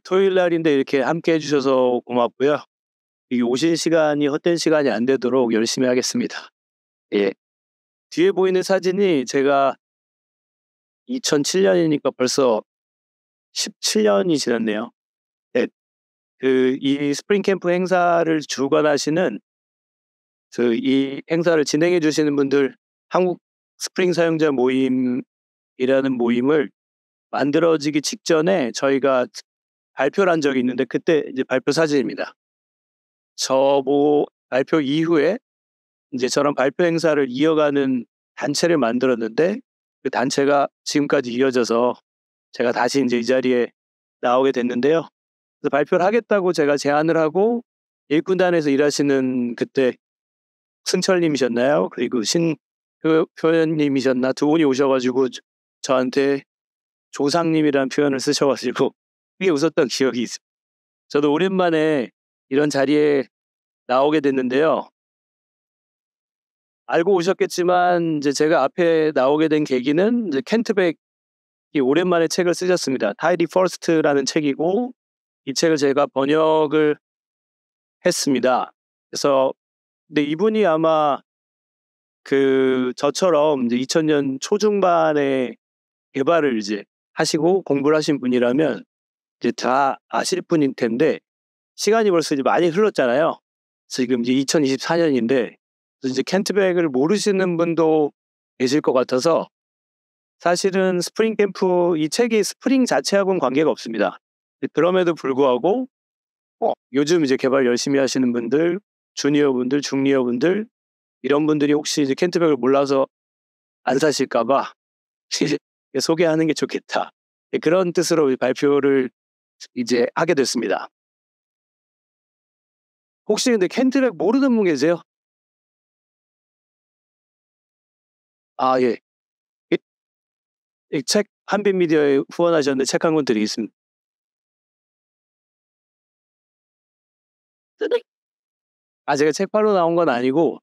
토요일 날인데 이렇게 함께 해주셔서 고맙고요. 이 오실 시간이 헛된 시간이 안 되도록 열심히 하겠습니다. 예. 뒤에 보이는 사진이 제가 2007년이니까 벌써 17년이 지났네요. 네. 이 스프링 캠프 행사를 주관하시는 이 행사를 진행해 주시는 분들, 한국 스프링 사용자 모임이라는 모임을 만들어지기 직전에 저희가 발표를 한 적이 있는데, 그때 이제 발표 사진입니다. 발표 이후에 이제 저런 발표 행사를 이어가는 단체를 만들었는데, 그 단체가 지금까지 이어져서 제가 다시 이제 이 자리에 나오게 됐는데요. 그래서 발표를 하겠다고 제가 제안을 하고, 일꾼단에서 일하시는 그때 승철님이셨나요? 그리고 표현님이셨나? 두 분이 오셔가지고 저한테 조상님이라는 표현을 쓰셔가지고 크게 웃었던 기억이 있습니다. 저도 오랜만에 이런 자리에 나오게 됐는데요. 알고 오셨겠지만 이제 제가 앞에 나오게 된 계기는 이제 켄트 백이 오랜만에 책을 쓰셨습니다. 타이디 퍼스트라는 책이고, 이 책을 제가 번역을 했습니다. 그래서 근데 이분이 아마 저처럼 이제 2000년 초중반에 개발을 이제 하시고 공부를 하신 분이라면 이제 다 아실 분일 텐데, 시간이 벌써 이제 많이 흘렀잖아요. 지금 이제 2024년인데 이제 켄트백을 모르시는 분도 계실 것 같아서, 사실은 스프링 캠프 이 책이 스프링 자체하고는 관계가 없습니다. 그럼에도 불구하고 요즘 이제 개발 열심히 하시는 분들, 주니어분들, 중니어분들, 이런 분들이 혹시 이제 켄트백을 몰라서 안 사실까봐 소개하는 게 좋겠다, 그런 뜻으로 발표를 이제 하게 됐습니다. 혹시 근데 켄트백 모르는 분 계세요? 아, 예. 이 책 한빛미디어에 후원하셨는데 책 한 권 드리겠습니다. 제가 책 팔러 나온 건 아니고,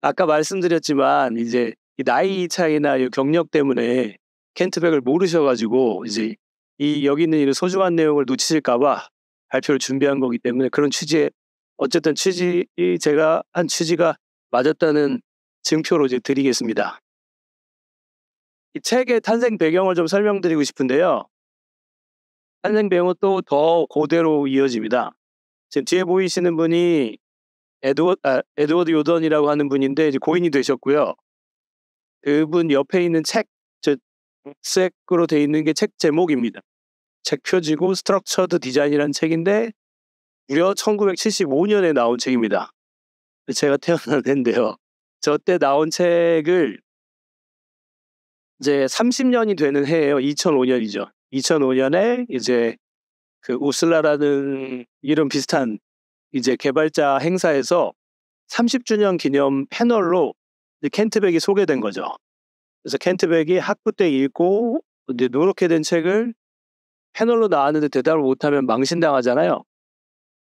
아까 말씀드렸지만 이제 이 나이 차이나 이 경력 때문에 켄트백을 모르셔가지고 이제 여기 있는 이 소중한 내용을 놓치실까봐 발표를 준비한 거기 때문에, 그런 취지에 어쨌든 제가 한 취지가 맞았다는 증표로 이제 드리겠습니다. 이 책의 탄생 배경을 좀 설명드리고 싶은데요. 탄생 배경은 또 더 고대로 이어집니다. 지금 뒤에 보이시는 분이 에드워드 요던이라고 하는 분인데 이제 고인이 되셨고요. 그분 옆에 있는 색으로 되어 있는 게 책 제목입니다. 책 표지고 스트럭처드 디자인이라는 책인데 무려 1975년에 나온 책입니다. 제가 태어날 텐데요. 저 때 나온 책을 이제 30년이 되는 해예요. 2005년이죠. 2005년에 이제 우슬라라는 이름 비슷한 이제 개발자 행사에서 30주년 기념 패널로 켄트백이 소개된 거죠. 그래서 켄트백이 학부 때 읽고 이제 노력해 된 책을 패널로 나왔는데 대답을 못하면 망신당하잖아요.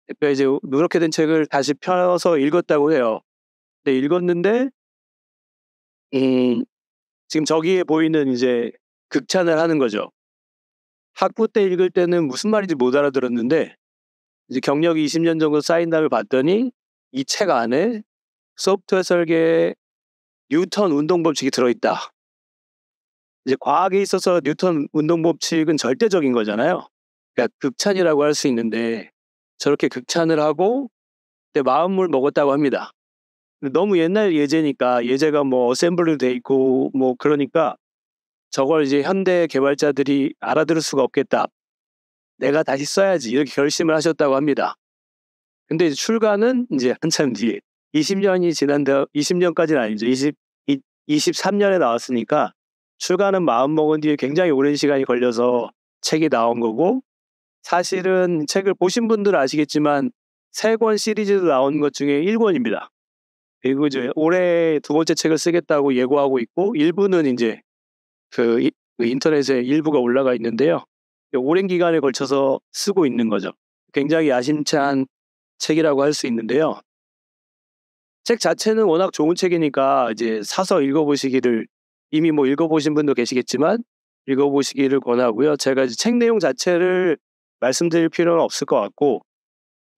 그러니까 이제 노력해 된 책을 다시 펴서 읽었다고 해요. 근데 읽었는데 지금 저기에 보이는 이제 극찬을 하는 거죠. 학부 때 읽을 때는 무슨 말인지 못 알아들었는데 이제 경력이 20년 정도 쌓인 다음에 봤더니 이 책 안에 소프트웨어 설계에 뉴턴 운동 법칙이 들어있다. 이제 과학에 있어서 뉴턴 운동 법칙은 절대적인 거잖아요. 그러니까 극찬이라고 할 수 있는데 저렇게 극찬을 하고 그때 마음을 먹었다고 합니다. 너무 옛날 예제니까, 예제가 뭐 어셈블리로 돼 있고 뭐 그러니까 저걸 이제 현대 개발자들이 알아들을 수가 없겠다, 내가 다시 써야지, 이렇게 결심을 하셨다고 합니다. 근데 이제 출간은 이제 한참 뒤에 20년이 지난데, 20년까지는 아니죠. 23년에 나왔으니까 출간은 마음먹은 뒤에 굉장히 오랜 시간이 걸려서 책이 나온 거고, 사실은 책을 보신 분들은 아시겠지만 3권 시리즈도 나온 것 중에 1권입니다. 그리고 이제 올해 2번째 책을 쓰겠다고 예고하고 있고, 일부는 이제 인터넷에 일부가 올라가 있는데요. 오랜 기간에 걸쳐서 쓰고 있는 거죠. 굉장히 야심찬 책이라고 할 수 있는데요. 책 자체는 워낙 좋은 책이니까 이제 사서 읽어보시기를, 이미 뭐 읽어보신 분도 계시겠지만 읽어보시기를 권하고요. 제가 이제 책 내용 자체를 말씀드릴 필요는 없을 것 같고,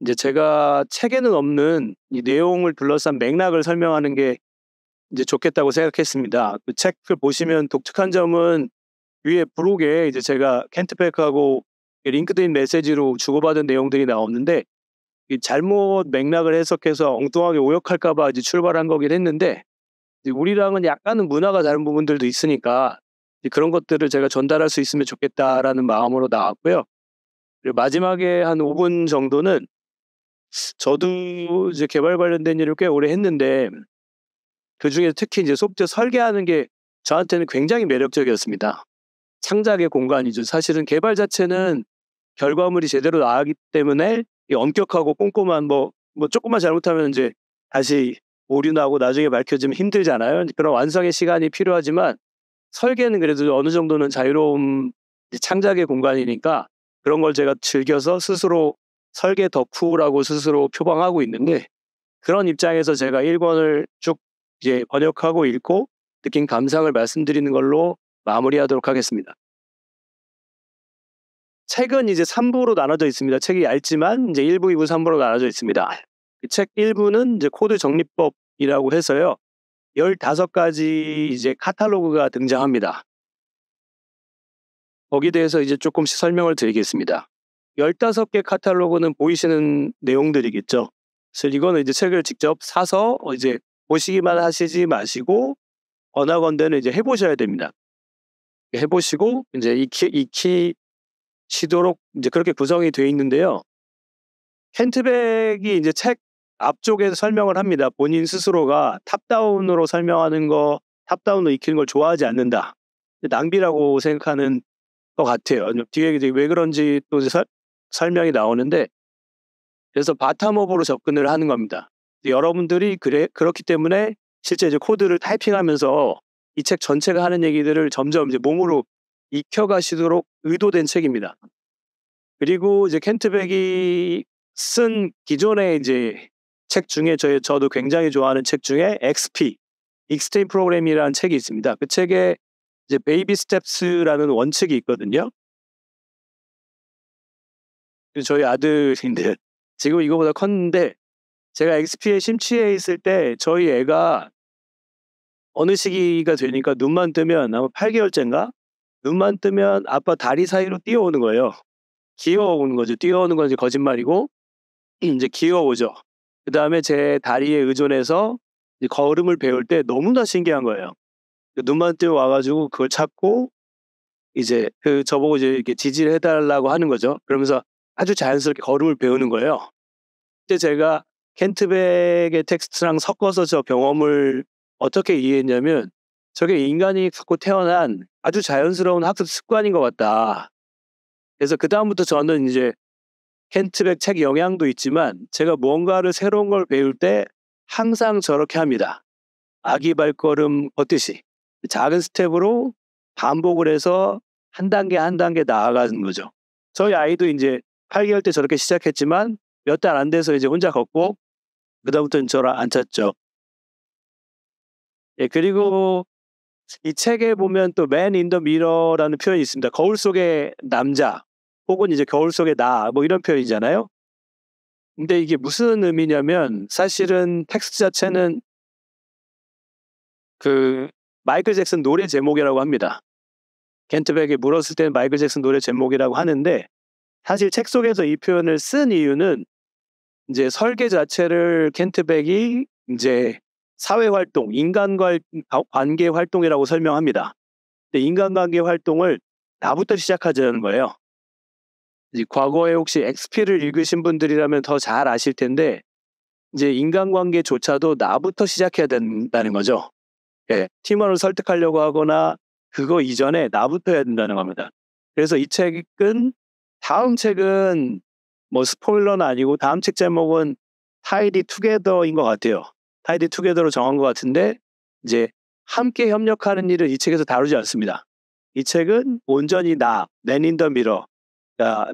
이제 제가 책에는 없는 이 내용을 둘러싼 맥락을 설명하는 게 이제 좋겠다고 생각했습니다. 그 책을 보시면 독특한 점은 위에 부록에 이제 제가 켄트백하고 링크드인 메시지로 주고받은 내용들이 나오는데, 이 잘못 맥락을 해석해서 엉뚱하게 오역할까봐 이제 출발한 거긴 했는데, 이제 우리랑은 약간은 문화가 다른 부분들도 있으니까 이제 그런 것들을 제가 전달할 수 있으면 좋겠다라는 마음으로 나왔고요. 그리고 마지막에 한 5분 정도는 저도 이제 개발 관련된 일을 꽤 오래 했는데, 그 중에 특히 이제 소프트웨어 설계하는 게 저한테는 굉장히 매력적이었습니다. 창작의 공간이죠. 사실은 개발 자체는 결과물이 제대로 나가기 때문에 이 엄격하고 꼼꼼한 뭐 조금만 잘못하면 이제 다시 오류 나고 나중에 밝혀지면 힘들잖아요. 그런 완성의 시간이 필요하지만 설계는 그래도 어느 정도는 자유로운 창작의 공간이니까 그런 걸 제가 즐겨서 스스로 설계 덕후라고 스스로 표방하고 있는데, 그런 입장에서 제가 1권을 쭉 이제 번역하고 읽고 느낀 감상을 말씀드리는 걸로 마무리하도록 하겠습니다. 책은 이제 3부로 나눠져 있습니다. 책이 얇지만 이제 1부, 2부, 3부로 나눠져 있습니다. 책 1부는 이제 코드 정리법이라고 해서요. 15가지 이제 카탈로그가 등장합니다. 거기에 대해서 이제 조금씩 설명을 드리겠습니다. 15개 카탈로그는 보이시는 내용들이겠죠. 그래서 이거는 이제 책을 직접 사서 이제 보시기만 하시지 마시고 번화건대는 이제 해보셔야 됩니다. 해보시고 이제 익히시도록 이제 그렇게 구성이 되어 있는데요. 켄트백이 이제 책 앞쪽에서 설명을 합니다. 본인 스스로가 탑다운으로 설명하는 거, 탑다운으로 익히는 걸 좋아하지 않는다. 낭비라고 생각하는 것 같아요. 뒤에 이제 왜 그런지 또 설명이 나오는데, 그래서 바텀업으로 접근을 하는 겁니다. 여러분들이 그렇기 때문에 실제 이제 코드를 타이핑하면서 이 책 전체가 하는 얘기들을 점점 이제 몸으로 익혀가시도록 의도된 책입니다. 그리고 이제 켄트백이 쓴 기존의 이제 책 중에 저도 굉장히 좋아하는 책 중에 XP, 익스트림 프로그램이라는 책이 있습니다. 그 책에 이제 베이비 스텝스라는 원칙이 있거든요. 저희 아들인데 지금 이거보다 컸는데, 제가 XP에 심취해 있을 때 저희 애가 어느 시기가 되니까 눈만 뜨면 아마 8개월째인가? 눈만 뜨면 아빠 다리 사이로 뛰어오는 거예요. 기어오는 거죠. 뛰어오는 건 이제 거짓말이고 이제 기어오죠. 그 다음에 제 다리에 의존해서 이제 걸음을 배울 때 너무나 신기한 거예요. 눈만 뜨고 와가지고 그걸 찾고 이제 저보고 이제 이렇게 지지를 해달라고 하는 거죠. 그러면서 아주 자연스럽게 걸음을 배우는 거예요. 그때 제가 켄트백의 텍스트랑 섞어서 저 경험을 어떻게 이해했냐면, 저게 인간이 갖고 태어난 아주 자연스러운 학습 습관인 것 같다. 그래서 그 다음부터 저는 이제 켄트백 책 영향도 있지만 제가 무언가를 새로운 걸 배울 때 항상 저렇게 합니다. 아기 발걸음 걷듯이 작은 스텝으로 반복을 해서 한 단계 한 단계 나아가는 거죠. 저희 아이도 이제 8개월 때 저렇게 시작했지만 몇 달 안 돼서 이제 혼자 걷고 그다음부터는 저를 안 찾죠. 예, 그리고 이 책에 보면 또 Man in the Mirror라는 표현이 있습니다. 거울 속의 남자 혹은 이제 거울 속의 나 뭐 이런 표현이잖아요. 근데 이게 무슨 의미냐면, 사실은 텍스트 자체는 그 마이클 잭슨 노래 제목이라고 합니다. 켄트백이 물었을 때는 마이클 잭슨 노래 제목이라고 하는데, 사실 책 속에서 이 표현을 쓴 이유는 이제 설계 자체를 켄트백이 이제 사회 활동, 인간관계 활동이라고 설명합니다. 근데 인간관계 활동을 나부터 시작하자는 거예요. 이제 과거에 혹시 XP를 읽으신 분들이라면 더 잘 아실 텐데, 이제 인간관계조차도 나부터 시작해야 된다는 거죠. 예, 팀원을 설득하려고 하거나 그거 이전에 나부터 해야 된다는 겁니다. 그래서 이 책은, 다음 책은 뭐 스포일러는 아니고 다음 책 제목은 타이디 투게더인 것 같아요. 타이디 투게더로 정한 것 같은데, 이제 함께 협력하는 일을 이 책에서 다루지 않습니다. 이 책은 온전히 맨 인 더 미러,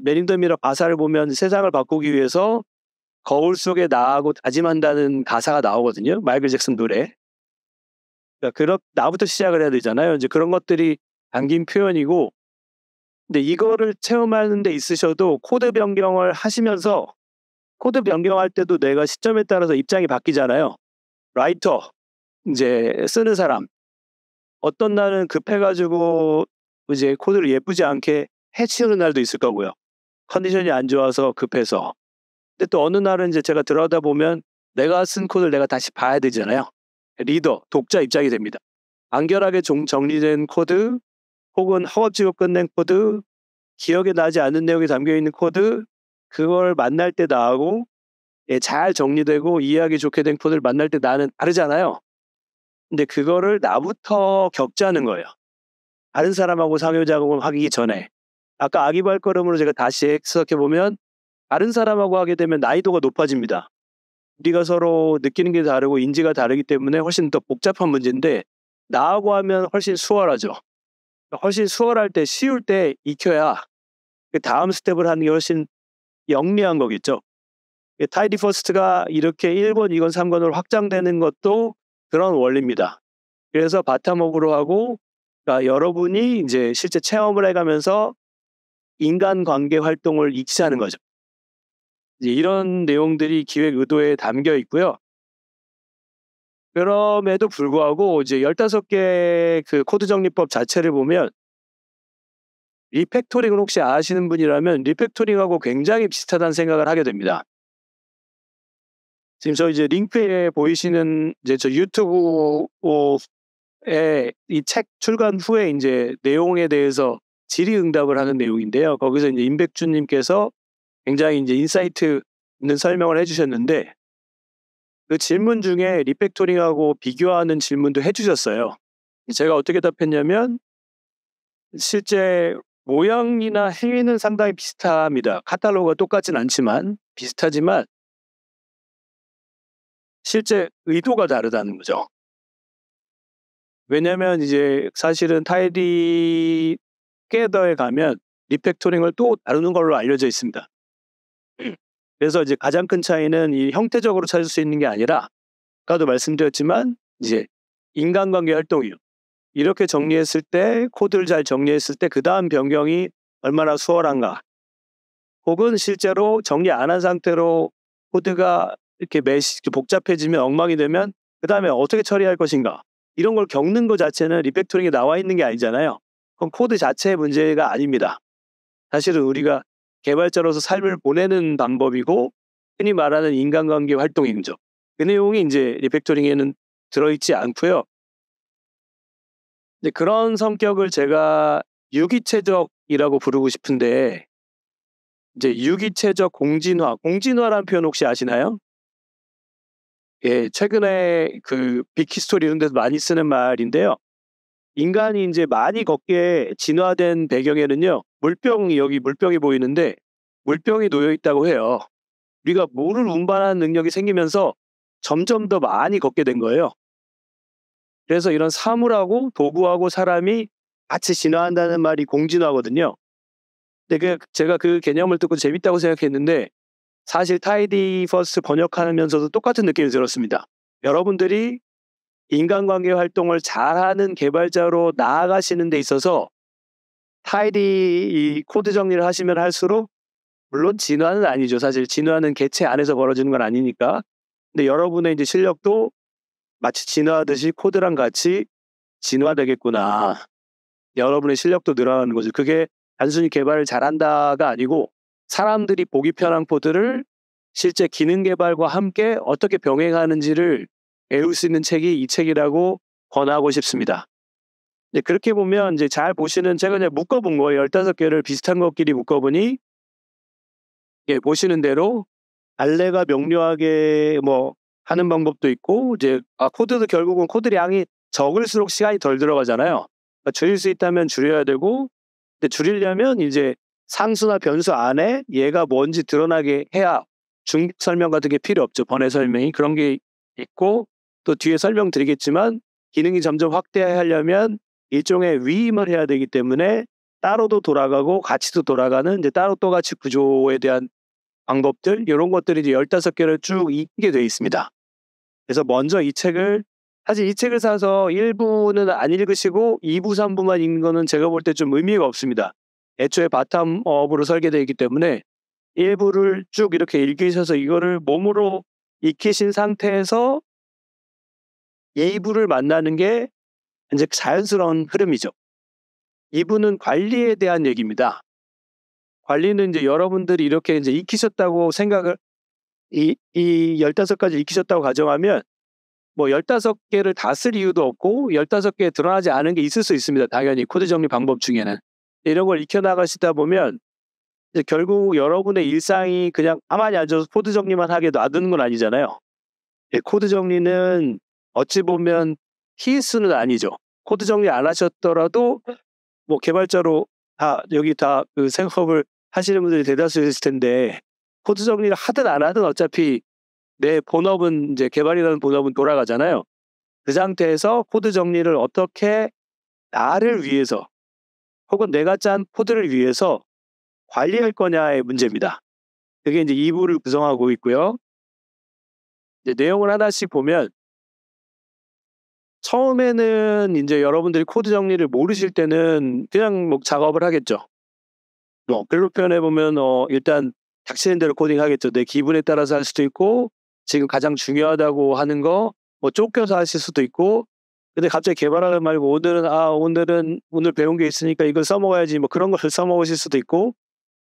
맨 인 더 미러 가사를 보면 세상을 바꾸기 위해서 거울 속에 나하고 다짐한다는 가사가 나오거든요. 마이클 잭슨 노래. 그러니까 나부터 시작을 해야 되잖아요. 이제 그런 것들이 담긴 표현이고, 근데 이거를 체험하는 데 있으셔도 코드 변경을 하시면서 코드 변경할 때도 내가 시점에 따라서 입장이 바뀌잖아요. 라이터, 이제 쓰는 사람. 어떤 날은 급해가지고 이제 코드를 예쁘지 않게 해치우는 날도 있을 거고요. 컨디션이 안 좋아서 급해서. 근데 또 어느 날은 이제 제가 들어가다 보면 내가 쓴 코드를 내가 다시 봐야 되잖아요. 리더, 독자 입장이 됩니다. 간결하게 정리된 코드, 혹은 허겁지겁 끝낸 코드, 기억에 나지 않는 내용이 담겨있는 코드, 그걸 만날 때 나하고 잘 정리되고 이해하기 좋게 된 코드를 만날 때 나는 다르잖아요. 근데 그거를 나부터 겪자는 거예요. 다른 사람하고 상호작용을 하기 전에. 아까 아기 발걸음으로 제가 다시 해석해보면 다른 사람하고 하게 되면 난이도가 높아집니다. 우리가 서로 느끼는 게 다르고 인지가 다르기 때문에 훨씬 더 복잡한 문제인데 나하고 하면 훨씬 수월하죠. 훨씬 수월할 때, 쉬울 때 익혀야 그 다음 스텝을 하는 게 훨씬 영리한 거겠죠. 타이디 퍼스트가 이렇게 1권, 2권, 3권으로 확장되는 것도 그런 원리입니다. 그래서 바텀업으로 하고, 그러니까 여러분이 이제 실제 체험을 해가면서 인간관계 활동을 익히자는 거죠. 이제 이런 내용들이 기획 의도에 담겨 있고요. 그럼에도 불구하고 이제 15개 그 코드 정리법 자체를 보면 리팩토링을 혹시 아시는 분이라면 리팩토링하고 굉장히 비슷하다는 생각을 하게 됩니다. 지금 저 이제 링크에 보이시는 이제 저 유튜브에 이 책 출간 후에 이제 내용에 대해서 질의응답을 하는 내용인데요. 거기서 이제 임백준님께서 굉장히 이제 인사이트 있는 설명을 해주셨는데 그 질문 중에 리팩토링하고 비교하는 질문도 해주셨어요. 제가 어떻게 답했냐면 실제 모양이나 행위는 상당히 비슷합니다. 카탈로그가 똑같진 않지만 비슷하지만 실제 의도가 다르다는 거죠. 왜냐면 이제 사실은 타이디 게더에 가면 리팩토링을 또 다루는 걸로 알려져 있습니다. 그래서 이제 가장 큰 차이는 이 형태적으로 찾을 수 있는 게 아니라 아까도 말씀드렸지만 이제 인간관계 활동이요. 이렇게 정리했을 때 코드를 잘 정리했을 때 그 다음 변경이 얼마나 수월한가 혹은 실제로 정리 안 한 상태로 코드가 이렇게 복잡해지면 엉망이 되면 그 다음에 어떻게 처리할 것인가 이런 걸 겪는 것 자체는 리팩토링에 나와 있는 게 아니잖아요. 그럼 코드 자체의 문제가 아닙니다. 사실은 우리가 개발자로서 삶을 보내는 방법이고 흔히 말하는 인간관계 활동이죠. 그 내용이 이제 리팩토링에는 들어있지 않고요. 근데 그런 성격을 제가 유기체적이라고 부르고 싶은데 이제 유기체적 공진화라는 표현 혹시 아시나요? 예, 최근에 그 빅히스토리 이런 데서 많이 쓰는 말인데요. 인간이 이제 많이 걷게 진화된 배경에는요. 여기 물병이 보이는데 물병이 놓여 있다고 해요. 우리가 물을 운반하는 능력이 생기면서 점점 더 많이 걷게 된 거예요. 그래서 이런 사물하고 도구하고 사람이 같이 진화한다는 말이 공진화거든요. 근데 제가 그 개념을 듣고 재밌다고 생각했는데 사실 타이디 퍼스트 번역하면서도 똑같은 느낌이 들었습니다. 여러분들이 인간관계 활동을 잘하는 개발자로 나아가시는 데 있어서 타이디 이 코드 정리를 하시면 할수록 물론 진화는 아니죠. 사실 진화는 개체 안에서 벌어지는 건 아니니까. 근데 여러분의 이제 실력도 마치 진화하듯이 코드랑 같이 진화되겠구나. 여러분의 실력도 늘어나는 거죠. 그게 단순히 개발을 잘한다가 아니고 사람들이 보기 편한 코드를 실제 기능 개발과 함께 어떻게 병행하는지를 배울 수 있는 책이 이 책이라고 권하고 싶습니다. 그렇게 보면 이제 잘 보시는 제가 그냥 묶어본 거예요. 15개를 비슷한 것끼리 묶어보니 보시는 대로 알레가 명료하게 하는 방법도 있고 이제 코드도 결국은 코드량이 적을수록 시간이 덜 들어가잖아요. 그러니까 줄일 수 있다면 줄여야 되고 근데 줄이려면 이제 상수나 변수 안에 얘가 뭔지 드러나게 해야 중립 설명 같은 게 필요 없죠. 번외 설명이 그런 게 있고 또 뒤에 설명드리겠지만 기능이 점점 확대하려면 일종의 위임을 해야 되기 때문에 따로도 돌아가고 같이도 돌아가는 이제 따로 또 같이 구조에 대한 방법들 이런 것들이 이제 15개를 쭉 읽게 되어 있습니다. 그래서 먼저 사실 이 책을 사서 1부는 안 읽으시고 2부, 3부만 읽는 거는 제가 볼 때 좀 의미가 없습니다. 애초에 바텀업으로 설계되어 있기 때문에 일부를 쭉 이렇게 읽으셔서 이거를 몸으로 익히신 상태에서 2부를 만나는 게 이제 자연스러운 흐름이죠. 2부는 관리에 대한 얘기입니다. 관리는 이제 여러분들이 이렇게 이제 익히셨다고 생각을 이 15가지 익히셨다고 가정하면 뭐 15개를 다 쓸 이유도 없고 15개 드러나지 않은 게 있을 수 있습니다. 당연히 코드 정리 방법 중에는. 이런 걸 익혀 나가시다 보면 이제 결국 여러분의 일상이 그냥 가만히 앉아서 코드 정리만 하게 놔두는 건 아니잖아요. 코드 정리는 어찌 보면 필수는 아니죠. 코드 정리 안 하셨더라도 뭐 개발자로 여기 다 그 생업을 하시는 분들이 대다수였을 텐데 코드 정리를 하든 안 하든 어차피 내 본업은 이제 개발이라는 본업은 돌아가잖아요. 그 상태에서 코드 정리를 어떻게 나를 위해서 혹은 내가 짠 코드를 위해서 관리할 거냐의 문제입니다. 그게 이제 2부를 구성하고 있고요. 이제 내용을 하나씩 보면 처음에는 이제 여러분들이 코드 정리를 모르실 때는 그냥 뭐 작업을 하겠죠. 글로 표현해 보면 일단 닥치는 대로 코딩하겠죠. 내 기분에 따라서 할 수도 있고 지금 가장 중요하다고 하는 거 뭐 쫓겨서 하실 수도 있고 근데 갑자기 개발하는 말고 오늘 배운 게 있으니까 이걸 써먹어야지 뭐 그런 걸 써먹으실 수도 있고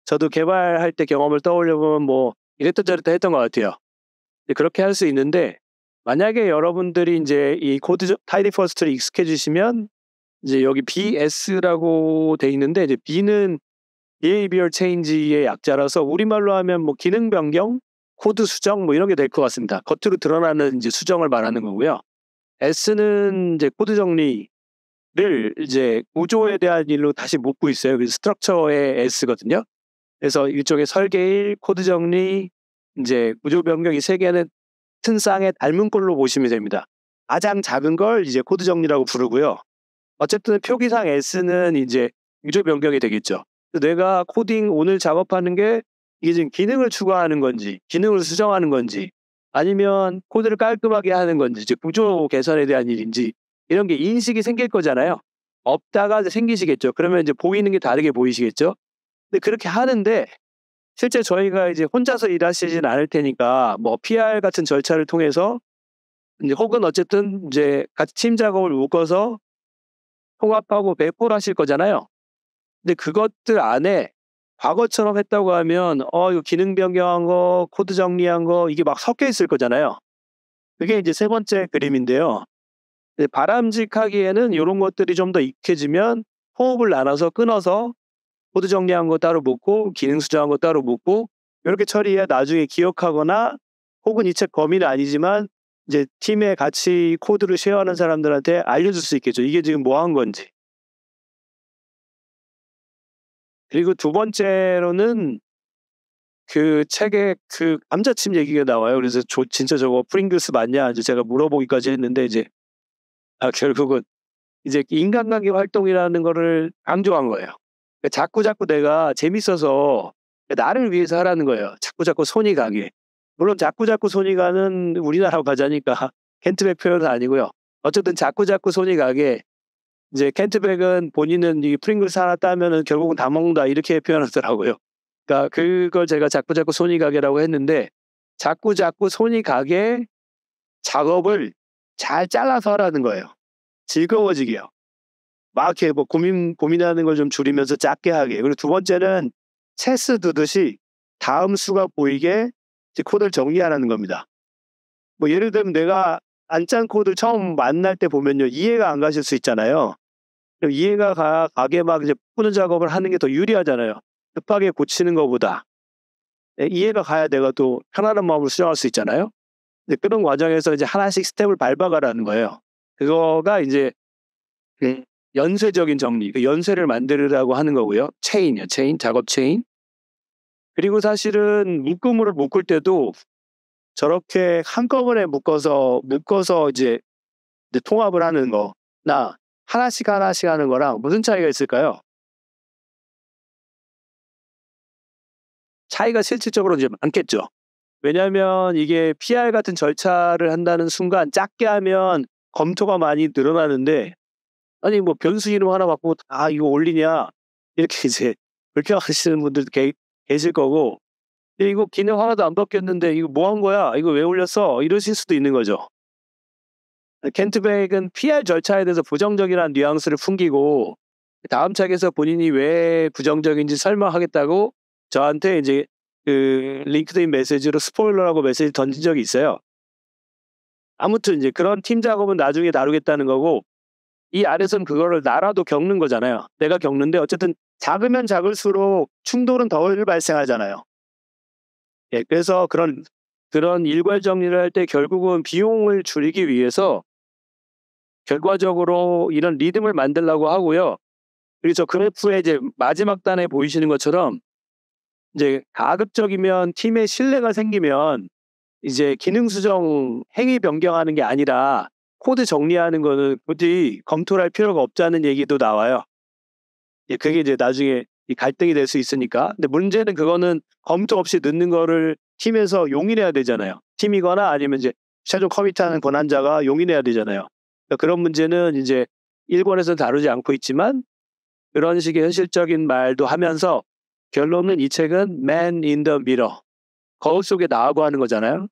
저도 개발할 때 경험을 떠올려 보면 뭐 이랬다 저랬다 했던 것 같아요. 그렇게 할 수 있는데 만약에 여러분들이 이제 이 코드 타이디 퍼스트를 익숙해지시면 이제 여기 BS라고 돼 있는데 이제 B는 Behavior Change의 약자라서 우리말로 하면 뭐 기능 변경, 코드 수정 뭐 이런 게 될 것 같습니다. 겉으로 드러나는 이제 수정을 말하는 거고요. S는 이제 코드 정리를 이제 구조에 대한 일로 다시 묶고 있어요. 그래서 스트럭처의 S거든요. 그래서 일종의 설계 1, 코드 정리, 이제 구조 변경 이 3개는 같은 쌍의 닮은 꼴로 보시면 됩니다. 가장 작은 걸 이제 코드 정리라고 부르고요. 어쨌든 표기상 S는 이제 구조 변경이 되겠죠. 내가 코딩 오늘 작업하는 게 이게 지금 기능을 추가하는 건지, 기능을 수정하는 건지, 아니면 코드를 깔끔하게 하는 건지, 즉 구조 개선에 대한 일인지 이런 게 인식이 생길 거잖아요. 없다가 생기시겠죠. 그러면 이제 보이는 게 다르게 보이시겠죠. 근데 그렇게 하는데 실제 저희가 이제 혼자서 일하시진 않을 테니까 뭐 PR 같은 절차를 통해서 이제 혹은 어쨌든 이제 같이 팀 작업을 묶어서 통합하고 배포를 하실 거잖아요. 근데 그것들 안에 과거처럼 했다고 하면 이거 기능 변경한 거, 코드 정리한 거 이게 막 섞여 있을 거잖아요. 그게 이제 3번째 그림인데요. 바람직하기에는 이런 것들이 좀 더 익혀지면 호흡을 나눠서 끊어서 코드 정리한 거 따로 묻고 기능 수정한 거 따로 묻고 이렇게 처리해야 나중에 기억하거나 혹은 이 책 범위는 아니지만 이제 팀에 같이 코드를 쉐어하는 사람들한테 알려줄 수 있겠죠. 이게 지금 뭐 한 건지. 그리고 2번째로는 그 책에 그 감자칩 얘기가 나와요. 그래서 진짜 저거 프링글스 맞냐? 이제 제가 물어보기까지 했는데 이제 결국은 이제 인간관계 활동이라는 거를 강조한 거예요. 그러니까 자꾸 내가 재밌어서 나를 위해서 하라는 거예요. 자꾸 손이 가게. 물론 자꾸 손이 가는 우리나라 과자니까 켄트백 표현은 아니고요. 어쨌든 자꾸 손이 가게 이제 켄트백은 본인은 이 프링글스 하나 따면은 결국은 다 먹는다 이렇게 표현하더라고요. 그러니까 그걸 제가 자꾸 손이 가게라고 했는데 자꾸 손이 가게 작업을 잘 잘라서 하라는 거예요. 즐거워지게요. 막 이렇게 뭐 고민하는 걸 좀 줄이면서 작게 하게. 그리고 2번째는 체스 두듯이 다음 수가 보이게 코드를 정리하라는 겁니다. 뭐 예를 들면 내가 안 짠 코드 처음 만날 때 보면요. 이해가 안 가실 수 있잖아요. 이해가 가게 막 이제 푸는 작업을 하는 게 더 유리하잖아요. 급하게 고치는 것보다. 이해가 가야 내가 또 편안한 마음으로 수정할 수 있잖아요. 근데 그런 과정에서 이제 하나씩 스텝을 밟아가라는 거예요. 그거가 이제 연쇄적인 정리, 그 연쇄를 만들으라고 하는 거고요. 체인이요, 작업 체인. 그리고 사실은 묶음으로 묶을 때도 저렇게 한꺼번에 묶어서 이제 통합을 하는 거나 하나씩 하는 거랑 무슨 차이가 있을까요? 차이가 실질적으로 이제 많겠죠. 왜냐하면 이게 PR 같은 절차를 한다는 순간 작게 하면 검토가 많이 늘어나는데 아니 뭐 변수 이름 하나 바꾸고 이거 올리냐 이렇게 이제 불평하시는 분들도 계실 거고, 이거 기능 하나도 안 바뀌었는데 이거 뭐 한 거야? 이거 왜 올렸어? 이러실 수도 있는 거죠. 켄트백은 PR 절차에 대해서 부정적이라는 뉘앙스를 풍기고 다음 책에서 본인이 왜 부정적인지 설명하겠다고 저한테 이제 그 링크드인 메시지로 스포일러라고 메시지 던진 적이 있어요. 아무튼 이제 그런 팀 작업은 나중에 다루겠다는 거고, 이 안에서는 그거를 나라도 겪는 거잖아요. 내가 겪는데 어쨌든 작으면 작을수록 충돌은 덜 발생하잖아요. 예, 그래서 그런 일괄 정리를 할 때 결국은 비용을 줄이기 위해서 결과적으로 이런 리듬을 만들려고 하고요. 그리고 저 그래프에 이제 마지막 단에 보이시는 것처럼 이제 가급적이면 팀에 신뢰가 생기면 이제 기능 수정 행위 변경하는 게 아니라 코드 정리하는 거는 굳이 검토를 할 필요가 없다는 얘기도 나와요. 예, 그게 이제 나중에 이 갈등이 될 수 있으니까. 근데 문제는 그거는 검토 없이 넣는 거를 팀에서 용인해야 되잖아요. 팀이거나 아니면 이제 최종 커밋하는 권한자가 용인해야 되잖아요. 그러니까 그런 문제는 이제 일본에서 다루지 않고 있지만 그런 식의 현실적인 말도 하면서 결론은 이 책은 Man in the Mirror, 거울 속에 나하고 하는 거잖아요.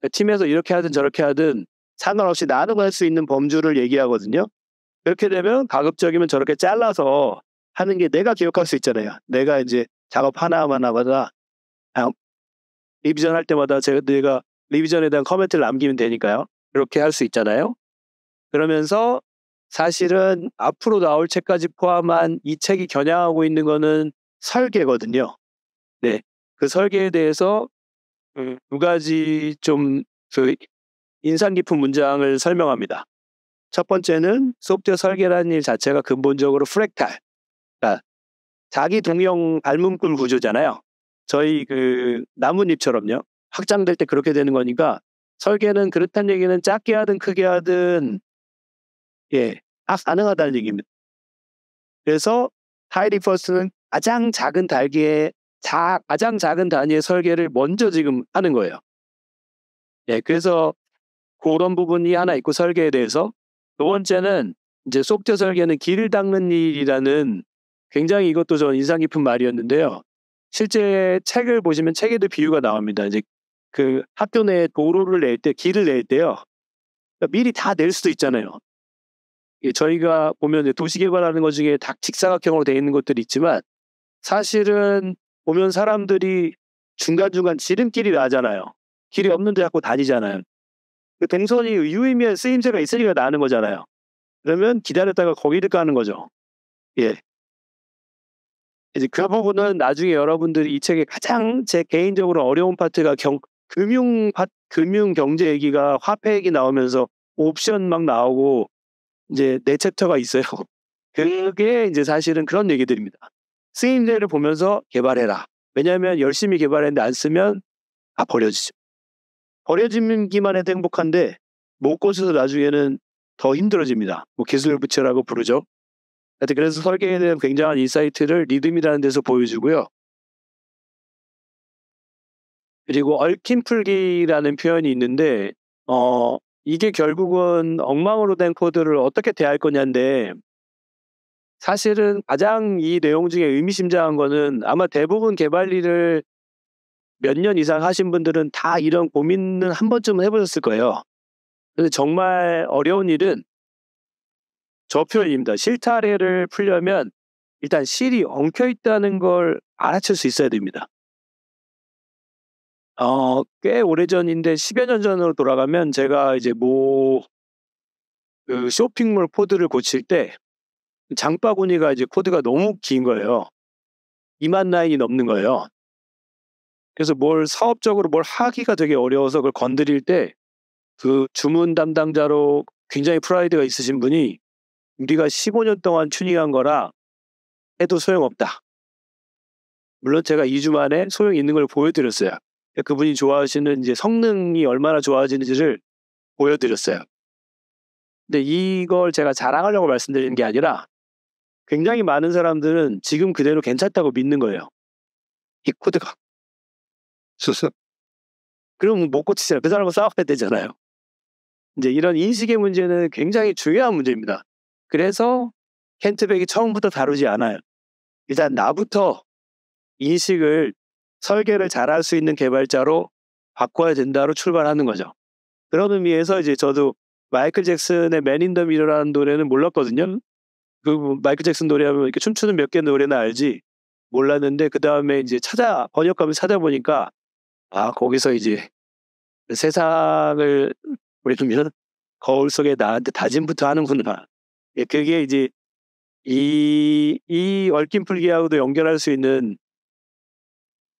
그러니까 팀에서 이렇게 하든 저렇게 하든 상관없이 나누고 할 수 있는 범주를 얘기하거든요. 그렇게 되면 가급적이면 저렇게 잘라서 하는 게 내가 기억할 수 있잖아요. 내가 이제 작업 하나하나마다 리비전 할 때마다 내가 리비전에 대한 커멘트를 남기면 되니까요. 그렇게 할 수 있잖아요. 그러면서 사실은 앞으로 나올 책까지 포함한 이 책이 겨냥하고 있는 거는 설계거든요. 네, 그 설계에 대해서 두 가지 좀 그 인상 깊은 문장을 설명합니다. 첫 번째는 소프트웨어 설계라는 일 자체가 근본적으로 프랙탈, 그러니까 자기 동형 발문글 구조잖아요. 저희 그 나뭇잎처럼요. 확장될 때 그렇게 되는 거니까 설계는 그렇다는 얘기는 작게 하든 크게 하든 다 가능하다는 얘기입니다. 그래서 하이리 퍼스트는 가장 작은 단위의 설계를 먼저 지금 하는 거예요. 예, 그래서 그런 부분이 하나 있고 설계에 대해서. 두 번째는 이제 소프트웨어 설계는 길을 닦는 일이라는 굉장히 이것도 전 인상 깊은 말이었는데요. 실제 책을 보시면 책에도 비유가 나옵니다. 이제 그 학교 내에 도로를 낼 때, 길을 낼 때요. 그러니까 미리 다 낼 수도 있잖아요. 저희가 보면 도시개발하는 것 중에 직사각형으로 되어 있는 것들이 있지만 사실은 보면 사람들이 중간중간 지름길이 나잖아요. 길이 없는데 자꾸 다니잖아요. 그 동선이 유의미한 쓰임새가 있으니까 나는 거잖아요. 그러면 기다렸다가 거기를 까는 거죠. 예. 이제 그 부분은 나중에 여러분들이 이 책의 가장 제 개인적으로 어려운 파트가 금융 경제 얘기가 화폐 얘기 나오면서 옵션 막 나오고 이제 네 챕터가 있어요. 그게 이제 사실은 그런 얘기들입니다. 쓰임새를 보면서 개발해라. 왜냐하면 열심히 개발했는데 안 쓰면 다 버려지죠. 버려지기만 해도 행복한데 못 고쳐서 나중에는 더 힘들어집니다. 뭐 기술부채라고 부르죠. 하여튼 그래서 설계에 대한 굉장한 인사이트를 리듬이라는 데서 보여주고요. 그리고 얽힌 풀기라는 표현이 있는데 이게 결국은 엉망으로 된 코드를 어떻게 대할 거냐인데, 사실은 가장 이 내용 중에 의미심장한 거는 아마 대부분 개발 일을 몇 년 이상 하신 분들은 다 이런 고민은 한 번쯤은 해보셨을 거예요. 근데 정말 어려운 일은 저 표현입니다. 실타래를 풀려면 일단 실이 엉켜 있다는 걸 알아챌 수 있어야 됩니다. 꽤 오래전인데 10여 년 전으로 돌아가면 제가 이제 그 쇼핑몰 코드를 고칠 때 장바구니가 이제 코드가 너무 긴 거예요. 2만 라인이 넘는 거예요. 그래서 사업적으로 뭘 하기가 되게 어려워서 그걸 건드릴 때 그 주문 담당자로 굉장히 프라이드가 있으신 분이 우리가 15년 동안 튜닝한 거라 해도 소용없다. 물론 제가 2주 만에 소용이 있는 걸 보여드렸어요. 그분이 좋아하시는 이제 성능이 얼마나 좋아지는지를 보여드렸어요. 근데 이걸 제가 자랑하려고 말씀드리는 게 아니라 굉장히 많은 사람들은 지금 그대로 괜찮다고 믿는 거예요. 이 코드가. 그럼 못 고치잖아요. 그 사람과 싸워야 되잖아요. 이제 이런 인식의 문제는 굉장히 중요한 문제입니다. 그래서 켄트백이 처음부터 다루지 않아요. 일단 나부터 인식을 설계를 잘할 수 있는 개발자로 바꿔야 된다로 출발하는 거죠. 그런 의미에서 이제 저도 마이클 잭슨의 맨 인 더 미러라는 노래는 몰랐거든요. 그 마이클 잭슨 노래하면 이렇게 춤추는 몇 개 노래는 알지 몰랐는데 그 다음에 이제 번역하면서 찾아보니까 거기서 이제 세상을 우리는 거울 속에 나한테 다짐부터 하는구나. 예, 그게 이제 이 얽힌 풀기하고도 연결할 수 있는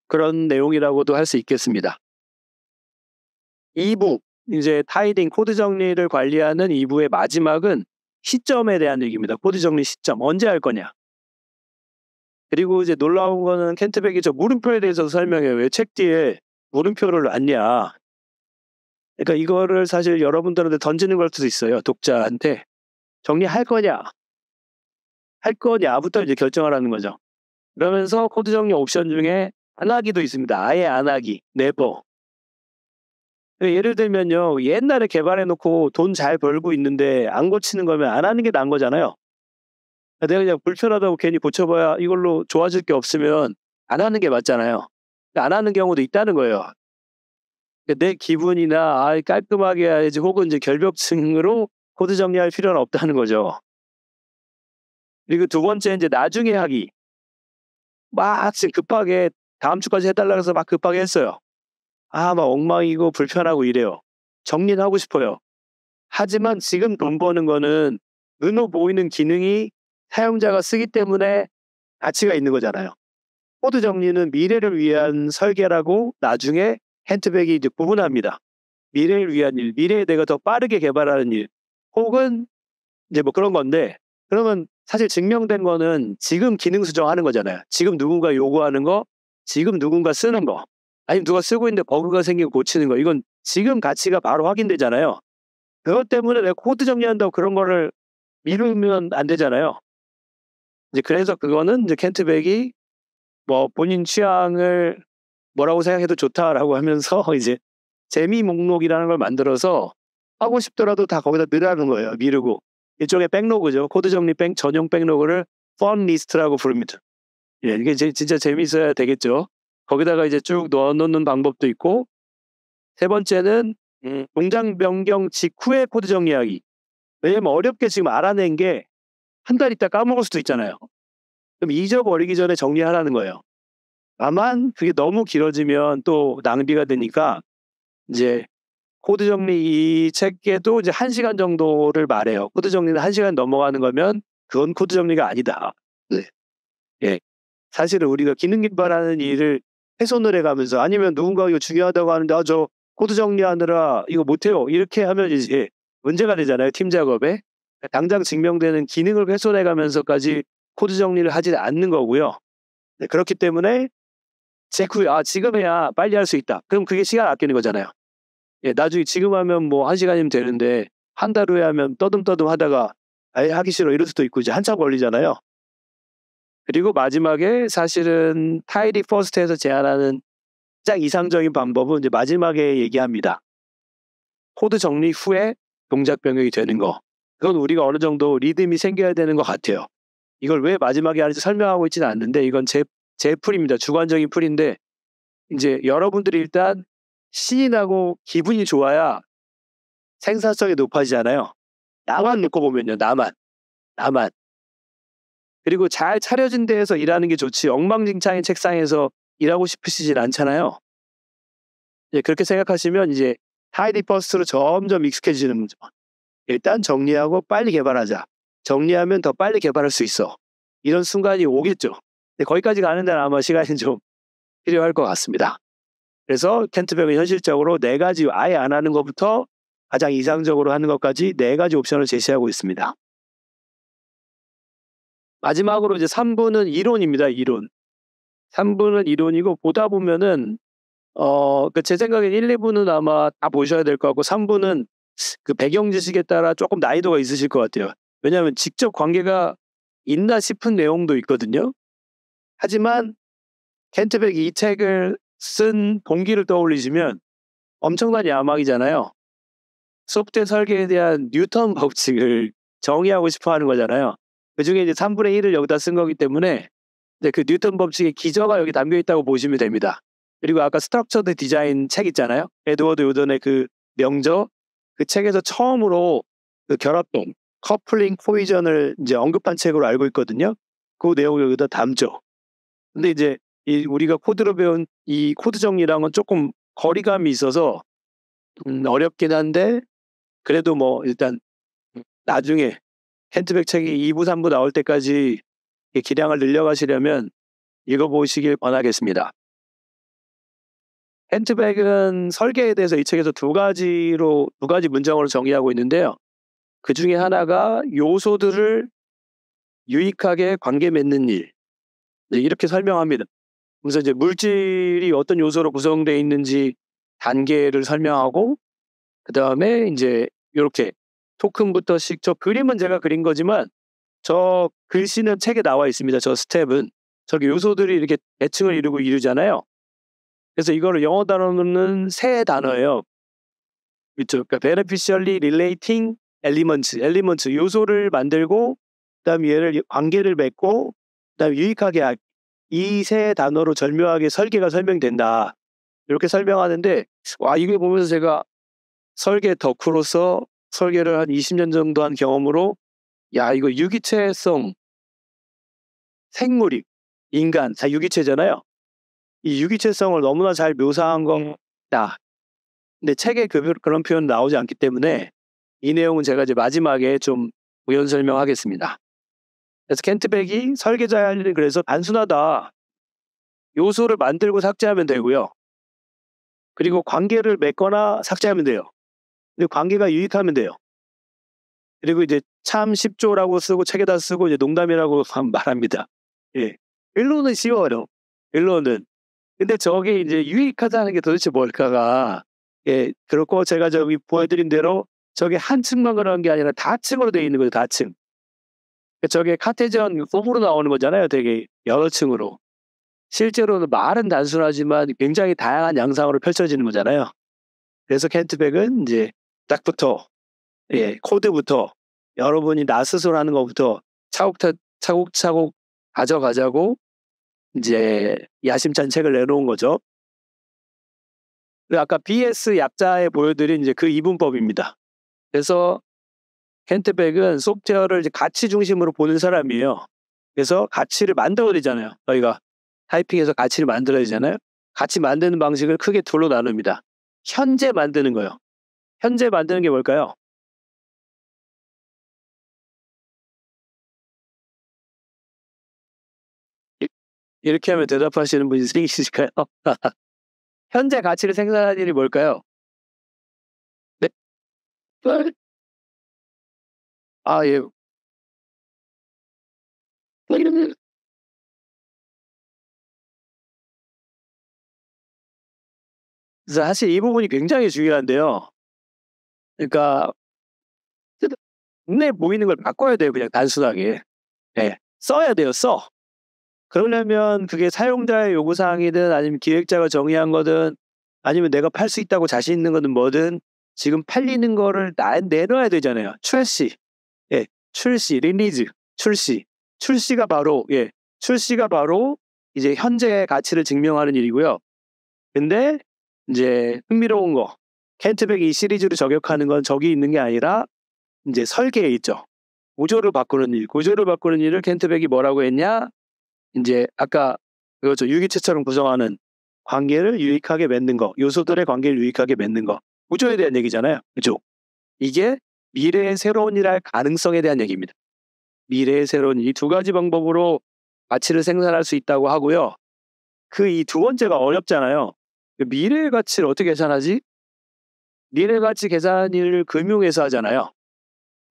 그런 내용이라고도 할 수 있겠습니다. 2부 이제 타이딩 코드 정리를 관리하는 2부의 마지막은 시점에 대한 얘기입니다. 코드 정리 시점 언제 할 거냐. 그리고 이제 놀라운 거는 켄트백이 저 물음표에 대해서 설명해요. 왜 책 뒤에 물음표를 놨냐. 그러니까 이거를 사실 여러분들한테 던지는 걸 수도 있어요. 독자한테 정리할 거냐 할 거냐부터 이제 결정하라는 거죠. 그러면서 코드 정리 옵션 중에 안 하기도 있습니다. 아예 안 하기, never. 예를 들면요, 옛날에 개발해놓고 돈 잘 벌고 있는데 안 고치는 거면 안 하는 게 나은 거잖아요. 내가 그냥 불편하다고 괜히 고쳐봐야 이걸로 좋아질 게 없으면 안 하는 게 맞잖아요. 안 하는 경우도 있다는 거예요. 내 기분이나 깔끔하게 해야지 혹은 이제 결벽증으로 코드 정리할 필요는 없다는 거죠. 그리고 두 번째 이제 나중에 하기. 막 지금 급하게 다음 주까지 해달라고 해서 막 급하게 했어요. 막 엉망이고 불편하고 이래요. 정리는 하고 싶어요. 하지만 지금 돈 버는 거는 눈으로 보이는 기능이 사용자가 쓰기 때문에 가치가 있는 거잖아요. 코드 정리는 미래를 위한 설계라고 나중에 켄트백이 이제 구분합니다. 미래를 위한 일, 미래에 내가 더 빠르게 개발하는 일, 혹은 이제 뭐 그런 건데, 그러면 사실 증명된 거는 지금 기능 수정하는 거잖아요. 지금 누군가 요구하는 거, 지금 누군가 쓰는 거, 아니면 누가 쓰고 있는데 버그가 생기고 고치는 거, 이건 지금 가치가 바로 확인되잖아요. 그것 때문에 내가 코드 정리한다고 그런 거를 미루면 안 되잖아요. 이제 그래서 그거는 이제 켄트백이 뭐 본인 취향을 뭐라고 생각해도 좋다라고 하면서 이제 재미 목록이라는 걸 만들어서 하고 싶더라도 다 거기다 넣으라는 거예요. 미루고. 일종의 백로그죠. 코드 정리 전용 백로그를 fun list라고 부릅니다. 예, 이게 진짜 재미있어야 되겠죠. 거기다가 이제 쭉 넣어놓는 방법도 있고, 세 번째는 동작 변경 직후에 코드 정리하기. 왜냐면 어렵게 지금 알아낸 게 한 달 있다 까먹을 수도 있잖아요. 그럼 잊어버리기 전에 정리하라는 거예요. 다만 그게 너무 길어지면 또 낭비가 되니까 이제 코드 정리 이 책에도 이제 1시간 정도를 말해요. 코드 정리는 1시간 넘어가는 거면 그건 코드 정리가 아니다. 네. 예. 사실은 우리가 기능 개발하는 일을 훼손을 해가면서 아니면 누군가 이거 중요하다고 하는데 저 코드 정리하느라 이거 못해요. 이렇게 하면 이제 문제가 되잖아요. 팀 작업에. 당장 증명되는 기능을 훼손해가면서까지 코드 정리를 하지 않는 거고요. 네, 그렇기 때문에 지금 해야 빨리 할 수 있다. 그럼 그게 시간 아끼는 거잖아요. 예, 나중에 지금 하면 뭐 1시간이면 되는데 한 달 후에 하면 떠듬떠듬 하다가 아예 하기 싫어 이럴 수도 있고 이제 한참 걸리잖아요. 그리고 마지막에 사실은 타이디 퍼스트에서 제안하는 가장 이상적인 방법은 이제 마지막에 얘기합니다. 코드 정리 후에 동작 변경이 되는 거. 그건 우리가 어느 정도 리듬이 생겨야 되는 것 같아요. 이걸 왜 마지막에 하는지 설명하고 있지는 않는데 이건 제 풀입니다. 주관적인 풀인데 이제 여러분들이 일단 신이 나고 기분이 좋아야 생산성이 높아지잖아요. 나만 놓고 보면요. 나만. 그리고 잘 차려진 데에서 일하는 게 좋지 엉망진창인 책상에서 일하고 싶으시진 않잖아요. 예, 그렇게 생각하시면 이제 타이디 퍼스트로 점점 익숙해지는 거죠. 일단 정리하고 빨리 개발하자. 정리하면 더 빨리 개발할 수 있어. 이런 순간이 오겠죠. 근데 거기까지 가는 데는 아마 시간이 좀 필요할 것 같습니다. 그래서 켄트백은 현실적으로 4가지 아예 안 하는 것부터 가장 이상적으로 하는 것까지 4가지 옵션을 제시하고 있습니다. 마지막으로 이제 3부는 이론입니다. 이론. 3부는 이론이고 보다 보면은 제 생각엔 1, 2부는 아마 다 보셔야 될 것 같고 3부는 그 배경 지식에 따라 조금 난이도가 있으실 것 같아요. 왜냐하면 직접 관계가 있나 싶은 내용도 있거든요. 하지만 켄트백이 이 책을 쓴 동기를 떠올리시면 엄청난 야망이잖아요. 소프트웨어 설계에 대한 뉴턴 법칙을 정의하고 싶어 하는 거잖아요. 그 중에 이제 3분의 1을 여기다 쓴 거기 때문에 네, 그 뉴턴 법칙의 기저가 여기 담겨 있다고 보시면 됩니다. 그리고 아까 스트럭처드 디자인 책 있잖아요. 에드워드 요던의 그 명저, 그 책에서 처음으로 그 결합동, 커플링 포이전을 이제 언급한 책으로 알고 있거든요. 그 내용을 여기다 담죠. 근데 이제 우리가 코드로 배운 이 코드 정리랑은 조금 거리감이 있어서 어렵긴 한데, 그래도 뭐 일단 나중에 켄트백 책이 2부, 3부 나올 때까지 기량을 늘려가시려면 읽어보시길 권하겠습니다. 켄트백은 설계에 대해서 이 책에서 두 가지 문장으로 정의하고 있는데요. 그 중에 하나가 요소들을 유익하게 관계 맺는 일. 네, 이렇게 설명합니다. 그래서 이제 물질이 어떤 요소로 구성되어 있는지 단계를 설명하고, 그 다음에 이제 이렇게 토큰부터씩, 저 그림은 제가 그린 거지만 저 글씨는 책에 나와 있습니다. 저 스텝은 저기 요소들이 이렇게 대칭을 이루고 이루잖아요. 그래서 이거를 영어 단어로는 세 단어예요. 그렇죠. 그러니까 beneficially relating elements 요소를 만들고, 그다음에 얘를 관계를 맺고, 그다음에 유익하게 이 세 단어로 절묘하게 설계가 설명된다. 이렇게 설명하는데, 와, 이걸 보면서 제가 설계 덕후로서 설계를 한 20년 정도 한 경험으로, 야, 이거 유기체성, 생물이, 인간 다 유기체잖아요. 이 유기체성을 너무나 잘 묘사한 거다. 근데 책에 그런 표현 나오지 않기 때문에 이 내용은 제가 이제 마지막에 좀 부연 설명하겠습니다. 그래서 켄트백이 설계자의 할 일은 그래서 단순하다. 요소를 만들고 삭제하면 되고요. 그리고 관계를 맺거나 삭제하면 돼요. 그리고 관계가 유익하면 돼요. 그리고 이제 참 쉽죠라고 쓰고 책에다 쓰고 이제 농담이라고 말합니다. 예. 일론은 쉬워요. 일론은. 근데 저게 이제 유익하다는 게 도대체 뭘까가, 예, 그렇고 제가 저기 보여드린 대로 저게 한 층만 그런 게 아니라 다층으로 되어 있는 거예요. 다층. 저게 카테지언 폼으로 나오는 거잖아요. 되게 여러 층으로. 실제로는 말은 단순하지만 굉장히 다양한 양상으로 펼쳐지는 거잖아요. 그래서 켄트백은 이제 딱부터, 예, 코드부터 여러분이 나 스스로 하는 것부터 차곡차곡 가져가자고 이제 야심찬 책을 내놓은 거죠. 그리고 아까 BS 약자에 보여드린 이제 그 이분법입니다. 그래서 켄트백은 소프트웨어를 이제 가치 중심으로 보는 사람이에요. 그래서 가치를 만들어야 되잖아요. 저희가 타이핑해서 가치를 만들어야 되잖아요. 가치 만드는 방식을 크게 둘로 나눕니다. 현재 만드는 거요. 현재 만드는 게 뭘까요? 이렇게 하면 대답하시는 분이 있으실까요? 현재 가치를 생산하는 일이 뭘까요? 네? 아, 예. 그래서 사실 이 부분이 굉장히 중요한데요. 그러니까 눈에 보이는 걸 바꿔야 돼요. 그냥 단순하게. 네. 써야 돼요. 써. 그러려면 그게 사용자의 요구사항이든 아니면 기획자가 정의한 거든 아니면 내가 팔 수 있다고 자신 있는 거든 뭐든 지금 팔리는 거를 내놔야 되잖아요. 출시. 예. 출시, 리리즈, 출시. 출시가 바로, 예. 출시가 바로 이제 현재의 가치를 증명하는 일이고요. 근데 이제 흥미로운 거. 켄트백이 이 시리즈로 저격하는 건 저기 있는 게 아니라 이제 설계에 있죠. 구조를 바꾸는 일. 구조를 바꾸는 일을 켄트백이 뭐라고 했냐? 이제 아까 그렇죠. 유기체처럼 구성하는 관계를 유익하게 맺는 거. 요소들의 관계를 유익하게 맺는 거. 구조에 대한 얘기잖아요. 그죠? 이게 미래의 새로운 일할 가능성에 대한 얘기입니다. 미래의 새로운 이 두 가지 방법으로 가치를 생산할 수 있다고 하고요. 그 이 두 번째가 어렵잖아요. 미래의 가치를 어떻게 계산하지? 미래 가치 계산을 금융에서 하잖아요.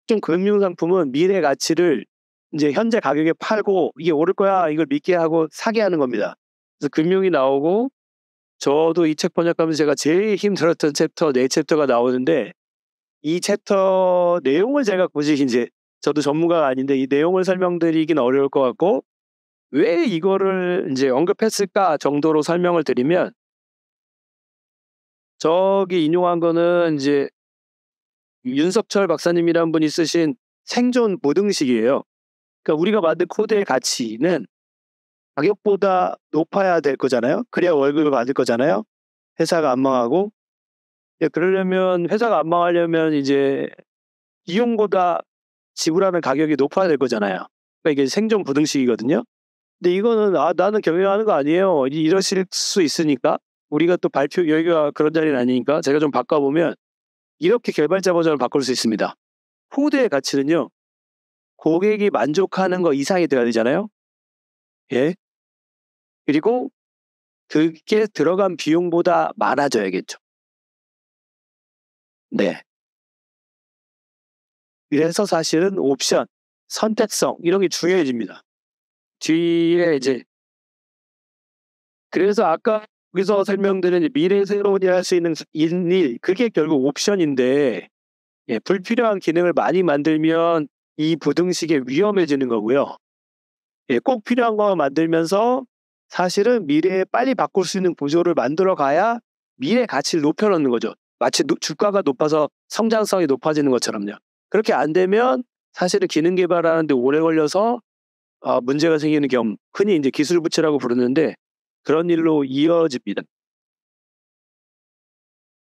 좀 금융상품은 미래 가치를 이제 현재 가격에 팔고 이게 오를 거야 이걸 믿게 하고 사게 하는 겁니다. 그래서 금융이 나오고 저도 이 책 번역하면서 제가 제일 힘들었던 챕터 4챕터가 나오는데 이 챕터 내용을 제가 굳이 이제 저도 전문가가 아닌데 이 내용을 설명드리긴 어려울 것 같고 왜 이거를 이제 언급했을까 정도로 설명을 드리면 저기 인용한 거는 이제 윤석철 박사님이라는 분이 쓰신 생존 보등식이에요. 그러니까 우리가 만든 코드의 가치는 가격보다 높아야 될 거잖아요. 그래야 월급을 받을 거잖아요. 회사가 안 망하고. 예, 그러려면 회사가 안 망하려면 이제 비용보다 지불하는 가격이 높아야 될 거잖아요. 그러니까 이게 생존 부등식이거든요. 근데 이거는 나는 경영하는 거 아니에요. 이러실 수 있으니까 우리가 또 발표 여기가 그런 자리는 아니니까 제가 좀 바꿔보면 이렇게 개발자 버전을 바꿀 수 있습니다. 코드의 가치는요. 고객이 만족하는 거 이상이 돼야 되잖아요. 예. 그리고 그게 들어간 비용보다 많아져야겠죠. 네. 그래서 사실은 옵션, 선택성 이런 게 중요해집니다. 뒤에 이제 그래서 아까 여기서 설명드린 미래 새로운 일 할 수 있는 일 그게 결국 옵션인데 예, 불필요한 기능을 많이 만들면 이 부등식이 위험해지는 거고요. 예, 꼭 필요한 거 만들면서 사실은 미래에 빨리 바꿀 수 있는 구조를 만들어 가야 미래 가치를 높여놓는 거죠. 마치 주가가 높아서 성장성이 높아지는 것처럼요. 그렇게 안 되면 사실은 기능 개발하는데 오래 걸려서 문제가 생기는 경우, 흔히 이제 기술 부채라고 부르는데 그런 일로 이어집니다.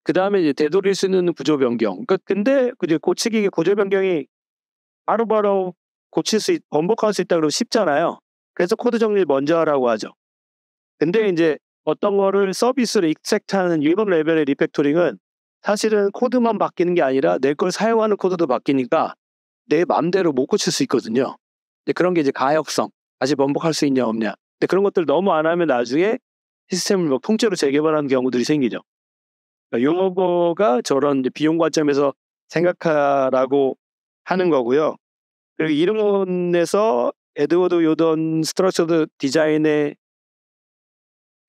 그 다음에 이제 되돌릴 수 있는 구조 변경. 근데 이제 고치기 구조 변경이 바로바로 번복할 수 있다 그러면 쉽잖아요. 그래서 코드 정리를 먼저 하라고 하죠. 근데 이제 어떤 거를 서비스로 익스트랙트하는 이런 레벨의 리팩토링은 사실은 코드만 바뀌는 게 아니라 내 걸 사용하는 코드도 바뀌니까 내 맘대로 못 고칠 수 있거든요. 근데 그런 게 이제 가역성, 다시 번복할 수 있냐 없냐. 근데 그런 것들 너무 안 하면 나중에 시스템을 막 통째로 재개발하는 경우들이 생기죠. 그러니까 요거가 저런 비용 관점에서 생각하라고 하는 거고요. 그리고 이론에서 에드워드 요던 스트럭처드 디자인의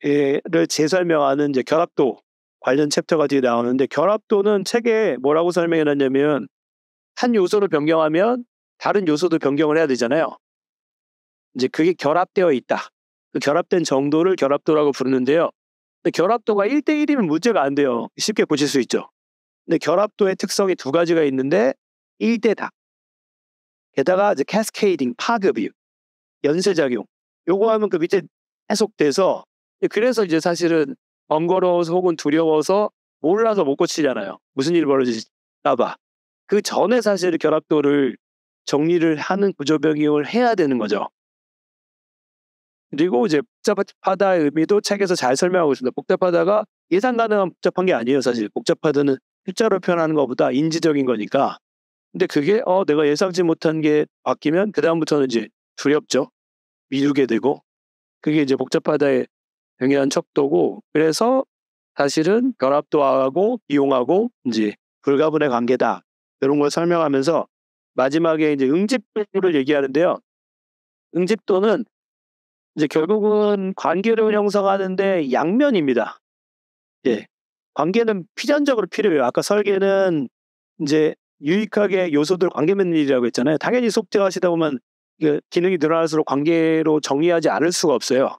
를 재설명하는 이제 결합도 관련 챕터가 뒤에 나오는데 결합도는 책에 뭐라고 설명해 놨냐면 한 요소를 변경하면 다른 요소도 변경을 해야 되잖아요. 이제 그게 결합되어 있다. 그 결합된 정도를 결합도라고 부르는데요. 근데 결합도가 1대1이면 문제가 안 돼요. 쉽게 고칠 수 있죠. 근데 결합도의 특성이 두 가지가 있는데 1대다. 게다가 이제 캐스케이딩, 파급이 연쇄작용. 요거 하면 그 밑에 해석돼서 그래서 이제 사실은 번거로워서 혹은 두려워서 몰라서 못 고치잖아요. 무슨 일이 벌어질까 봐. 그 전에 사실 결합도를 정리를 하는 구조 변경을 해야 되는 거죠. 그리고 이제 복잡하다의 의미도 책에서 잘 설명하고 있습니다. 복잡하다가 예상 가능한 복잡한 게 아니에요. 사실 복잡하다는 숫자로 표현하는 것보다 인지적인 거니까. 근데 그게 내가 예상치 못한 게 바뀌면 그 다음부터는 이제 두렵죠. 미루게 되고 그게 이제 복잡하다의 중요한 척도고 그래서 사실은 결합도하고 비용하고 이제 불가분의 관계다 이런 걸 설명하면서 마지막에 이제 응집도를 얘기하는데요. 응집도는 이제 결국은 관계를 형성하는데 양면입니다. 예, 관계는 필연적으로 필요해요. 아까 설계는 이제 유익하게 요소들 관계 맺는 일이라고 했잖아요. 당연히 소프트웨어 하시다 보면 기능이 늘어날수록 관계로 정의하지 않을 수가 없어요.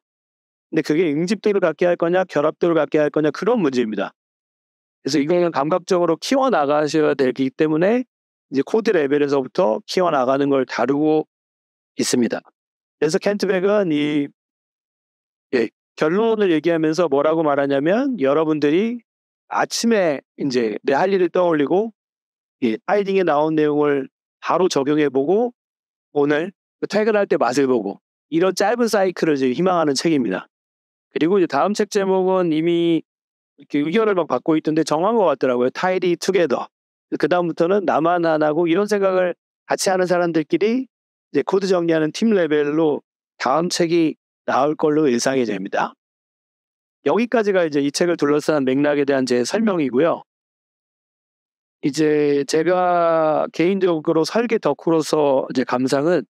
근데 그게 응집도를 갖게 할 거냐 결합도를 갖게 할 거냐 그런 문제입니다. 그래서 이거는 감각적으로 키워나가셔야 되기 때문에 이제 코드 레벨에서부터 키워나가는 걸 다루고 있습니다. 그래서 켄트백은 결론을 얘기하면서 뭐라고 말하냐면 여러분들이 아침에 이제 내 할 일을 떠올리고 파이딩에 나온 내용을 바로 적용해보고 오늘 퇴근할 때 맛을 보고 이런 짧은 사이클을 이제 희망하는 책입니다. 그리고 이제 다음 책 제목은 이미 이렇게 의견을 막 받고 있던데 정한 것 같더라고요. 타이디 투게더. 그 다음부터는 나만 안 하고 이런 생각을 같이 하는 사람들끼리 이제 코드 정리하는 팀 레벨로 다음 책이 나올 걸로 예상이 됩니다. 여기까지가 이제 이 책을 둘러싼 맥락에 대한 제 설명이고요. 이제 제가 개인적으로 설계 덕후로서 이제 감상은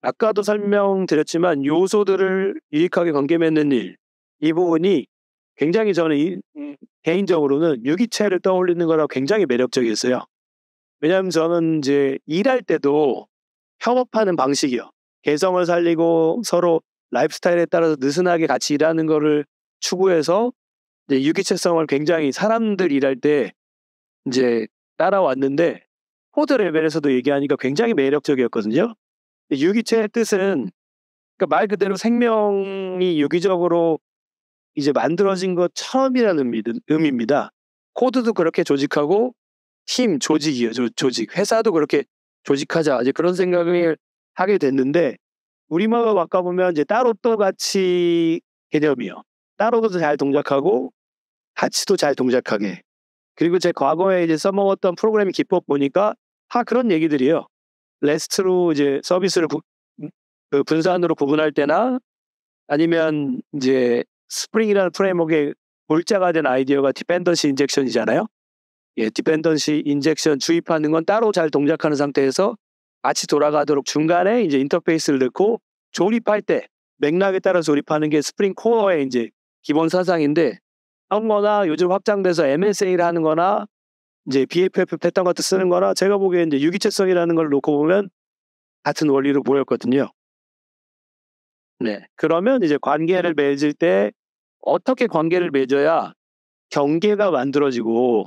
아까도 설명드렸지만 요소들을 유익하게 관계 맺는 일, 이 부분이 굉장히 저는 개인적으로는 유기체를 떠올리는 거라고 굉장히 매력적이었어요. 왜냐하면 저는 이제 일할 때도 협업하는 방식이요. 개성을 살리고 서로 라이프 스타일에 따라서 느슨하게 같이 일하는 거를 추구해서 이제 유기체성을 굉장히 사람들 일할 때 이제 따라왔는데 코드 레벨에서도 얘기하니까 굉장히 매력적이었거든요. 유기체의 뜻은 그러니까 말 그대로 생명이 유기적으로 이제 만들어진 것처럼이라는 의미입니다. 코드도 그렇게 조직하고 팀 조직이에요. 조직. 회사도 그렇게 조직하자. 이제 그런 생각을 하게 됐는데 우리말로 바꿔보면 이제 따로또 같이 개념이요. 따로도 잘 동작하고 같이도 잘 동작하게. 그리고 제 과거에 이제 써먹었던 프로그래밍 기법 보니까 다 그런 얘기들이에요. 레스트로 이제 서비스를 그 분산으로 구분할 때나 아니면 이제 스프링이라는 프레임워크의 골자가 된 아이디어가 디펜던시 인젝션이잖아요. 예, 디펜던시 인젝션 주입하는 건 따로 잘 동작하는 상태에서 같이 돌아가도록 중간에 이제 인터페이스를 넣고 조립할 때 맥락에 따라 조립하는 게 스프링 코어의 이제 기본 사상인데 한 거나 요즘 확장돼서 MSA를 하는 거나 이제 BFF 패턴 같은 쓰는 거나 제가 보기에 이제 유기체성이라는 걸 놓고 보면 같은 원리로 보였거든요. 네. 그러면 이제 관계를 맺을 때 어떻게 관계를 맺어야 경계가 만들어지고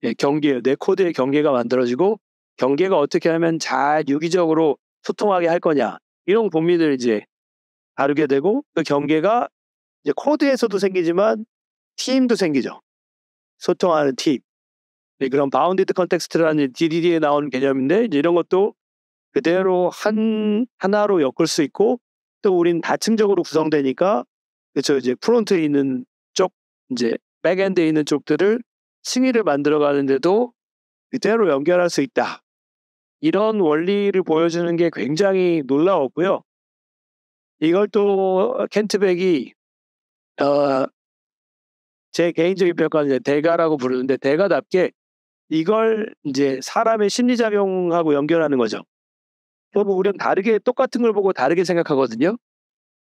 예, 내 코드의 경계가 만들어지고 경계가 어떻게 하면 잘 유기적으로 소통하게 할 거냐 이런 고민을 이제 다루게 되고 그 경계가 이제 코드에서도 생기지만 팀도 생기죠. 소통하는 팀. 네, 그런 바운디드 컨텍스트라는 DDD에 나오는 개념인데 이제 이런 것도 그대로 하나로 엮을 수 있고 또 우린 다층적으로 구성되니까 그렇죠. 이제 프론트에 있는 쪽 이제 백엔드에 있는 쪽들을 층위를 만들어 가는데도 그대로 연결할 수 있다. 이런 원리를 보여주는 게 굉장히 놀라웠고요. 이걸 또 켄트백이 제 개인적인 평가는 대가라고 부르는데 대가답게 이걸 이제 사람의 심리작용하고 연결하는 거죠. 그리고 우리는 다르게 똑같은 걸 보고 다르게 생각하거든요.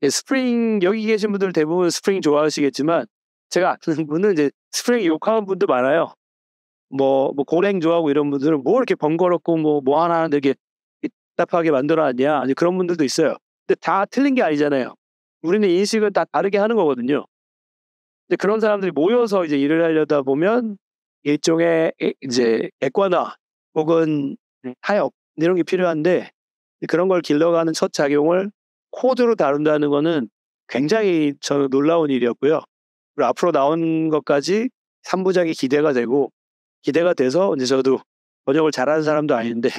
예, 스프링 여기 계신 분들 대부분 스프링 좋아하시겠지만 제가 아는 분은 이제 스프링 욕하는 분도 많아요. 뭐 고랭 좋아하고 이런 분들은 뭐 이렇게 번거롭고 뭐 하나 되게 답답하게 만들어놨냐 아니 그런 분들도 있어요. 근데 다 틀린 게 아니잖아요. 우리는 인식을 다 다르게 하는 거거든요. 근데 그런 사람들이 모여서 이제 일을 하려다 보면 일종의 이제 객관화 혹은 타협 이런 게 필요한데 그런 걸 길러가는 첫 작용을 코드로 다룬다는 거는 굉장히 저는 놀라운 일이었고요. 그리고 앞으로 나온 것까지 3부작이 기대가 돼서 이제 저도 번역을 잘하는 사람도 아닌데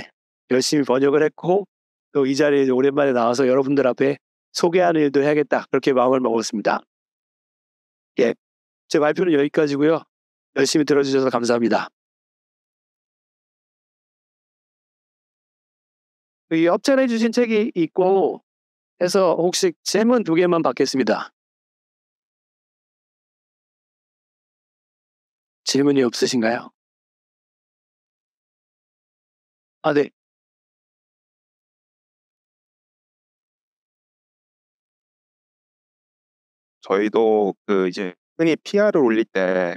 열심히 번역을 했고 또 이 자리에 오랜만에 나와서 여러분들 앞에 소개하는 일도 해야겠다 그렇게 마음을 먹었습니다. 예, 제 발표는 여기까지고요. 열심히 들어주셔서 감사합니다. 이 협찬해 주신 책이 있고 해서 혹시 질문 2개만 받겠습니다. 질문이 없으신가요? 아, 네. 저희도 그 이제 흔히 PR을 올릴 때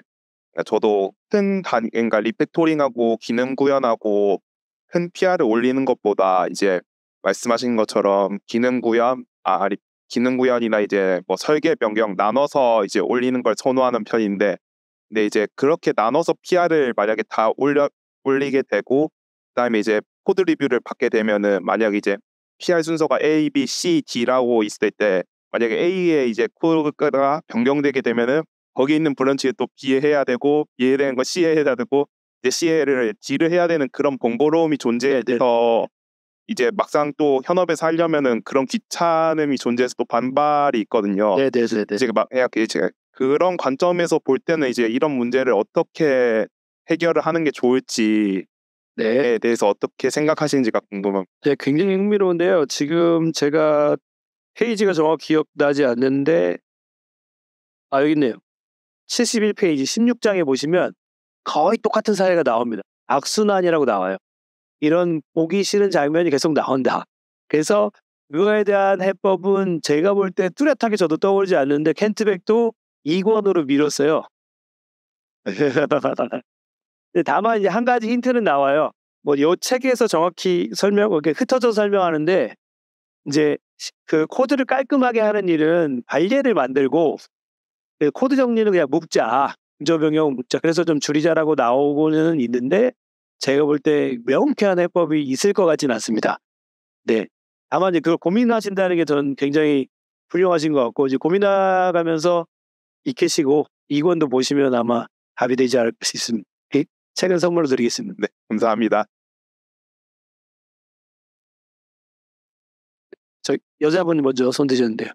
그러니까 저도 그러니까 리팩토링하고 기능 구현하고 큰 PR을 올리는 것보다 이제 말씀하신 것처럼 기능 구현이나 이제 뭐 설계 변경 나눠서 이제 올리는 걸 선호하는 편인데 근데 이제 그렇게 나눠서 PR을 만약에 다 올리게 되고 그다음에 이제 코드 리뷰를 받게 되면은 만약 이제 PR 순서가 A, B, C, D라고 있을 때 만약에 A에 이제 코드가 변경되게 되면은 거기 있는 브런치에 또 B에 해야 되고 B에 되는 거 C에 해야 되고 이제 C를 D를 해야 되는 그런 번거로움이 존재해서 이제 막상 또 현업에서 하려면은 그런 귀찮음이 존재해서 또 반발이 있거든요. 네. 이제 막 제가 그런 관점에서 볼 때는 이제 이런 문제를 어떻게 해결을 하는 게 좋을지에 네. 대해서 어떻게 생각하시는지가 궁금합니다. 네, 굉장히 흥미로운데요. 지금 제가 페이지가 정확히 기억나지 않는데 여기 있네요. 71페이지 16장에 보시면 거의 똑같은 사례가 나옵니다. 악순환이라고 나와요. 이런 보기 싫은 장면이 계속 나온다. 그래서 그거에 대한 해법은 제가 볼 때 뚜렷하게 저도 떠오르지 않는데 켄트백도 2권으로 밀었어요. 다만 이제 한 가지 힌트는 나와요. 뭐 요 책에서 정확히 이렇게 흩어져 설명하는데 이제 그 코드를 깔끔하게 하는 일은 발례를 만들고 그 코드 정리는 그냥 묵자. 구조 변경 묵자. 그래서 좀 줄이자라고 나오고는 있는데 제가 볼 때 명쾌한 해법이 있을 것 같지는 않습니다. 네. 다만 이제 그걸 고민하신다는 게 전 굉장히 훌륭하신 것 같고, 이제 고민하면서 익히시고 이 권도 보시면 아마 답이 되지 않을 수 있습니다. 책은 선물로 드리겠습니다. 네, 감사합니다. 저 여자분이 먼저 손 드셨는데요.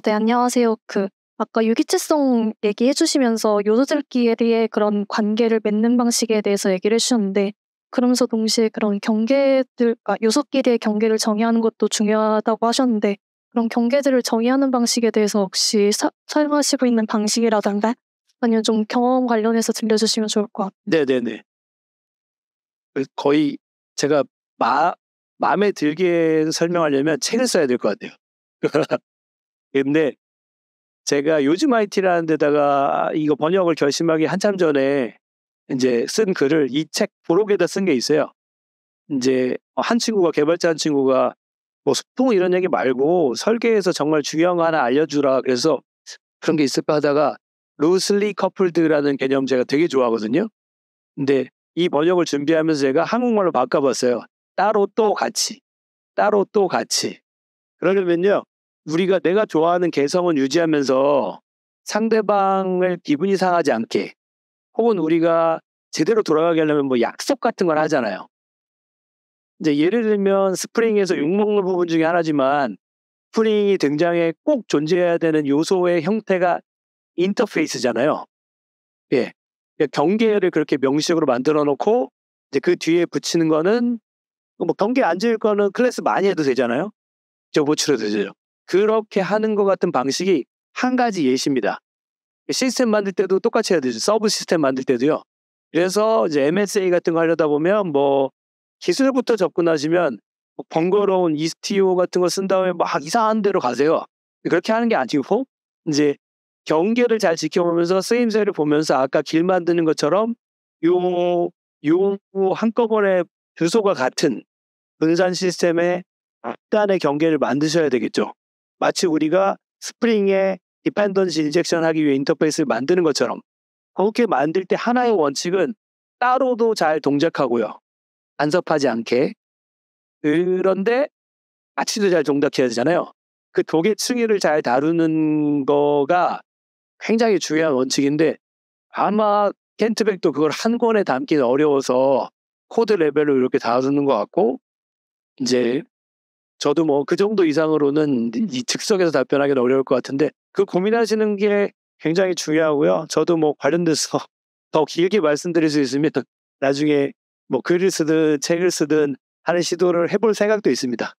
네, 안녕하세요. 아까 유기체성 얘기해 주시면서 요소들끼리의 그런 관계를 맺는 방식에 대해서 얘기를 해주셨는데, 그러면서 동시에 그런 요소끼리의 경계를 정의하는 것도 중요하다고 하셨는데, 그런 경계들을 정의하는 방식에 대해서 혹시 사용하시고 있는 방식이라던가 아니면 좀 경험 관련해서 들려주시면 좋을 것 같아요. 네네네. 거의 제가 마음에 들게 설명하려면 책을 써야 될 것 같아요. 근데 제가 요즘 IT라는 데다가 이거 번역을 결심하기 한참 전에 이제 쓴 글을 이 책 부록에다 쓴 게 있어요. 이제 한 친구가, 개발자 한 친구가 뭐 소통 이런 얘기 말고 설계에서 정말 중요한 거 하나 알려주라, 그래서 그런 게 있을까 하다가 루슬리 커플드라는 개념 제가 되게 좋아하거든요. 근데 이 번역을 준비하면서 제가 한국말로 바꿔봤어요. 따로 또 같이. 따로 또 같이. 그러려면요, 내가 좋아하는 개성은 유지하면서 상대방을 기분이 상하지 않게, 혹은 우리가 제대로 돌아가게 하려면 뭐 약속 같은 걸 하잖아요. 이제 예를 들면 스프링에서 욕먹는 부분 중에 하나지만, 스프링이 등장해 꼭 존재해야 되는 요소의 형태가 인터페이스잖아요. 예. 그러니까 경계를 그렇게 명식으로 만들어 놓고 이제 그 뒤에 붙이는 거는 뭐 경계 안 지을 거는 클래스 많이 해도 되잖아요. 저보치로 되죠. 그렇게 하는 것 같은 방식이 한 가지 예시입니다. 시스템 만들 때도 똑같이 해야 되죠. 서브 시스템 만들 때도요. 그래서 이제 MSA 같은 거 하려다 보면 뭐 기술부터 접근하시면 뭐 번거로운 이스티오 같은 거 쓴 다음에 막 이상한 데로 가세요. 그렇게 하는 게 아니고 이제 경계를 잘 지켜보면서 쓰임새를 보면서 아까 길 만드는 것처럼 요 한꺼번에 주소가 같은 분산 시스템의 약간의 경계를 만드셔야 되겠죠. 마치 우리가 스프링에 디펜던시 인젝션 하기 위해 인터페이스를 만드는 것처럼 그렇게 만들 때 하나의 원칙은 따로도 잘 동작하고요. 간섭하지 않게. 그런데 같이도 잘 동작해야 되잖아요. 그 도개층이를 잘 다루는 거가 굉장히 중요한 원칙인데, 아마 켄트백도 그걸 한 권에 담기는 어려워서 코드 레벨로 이렇게 다루는 것 같고, 이제 저도 뭐 그 정도 이상으로는 이 즉석에서 답변하기는 어려울 것 같은데, 그 고민하시는 게 굉장히 중요하고요. 저도 뭐 관련돼서 더 길게 말씀드릴 수 있으면 나중에 뭐 글을 쓰든 책을 쓰든 하는 시도를 해볼 생각도 있습니다.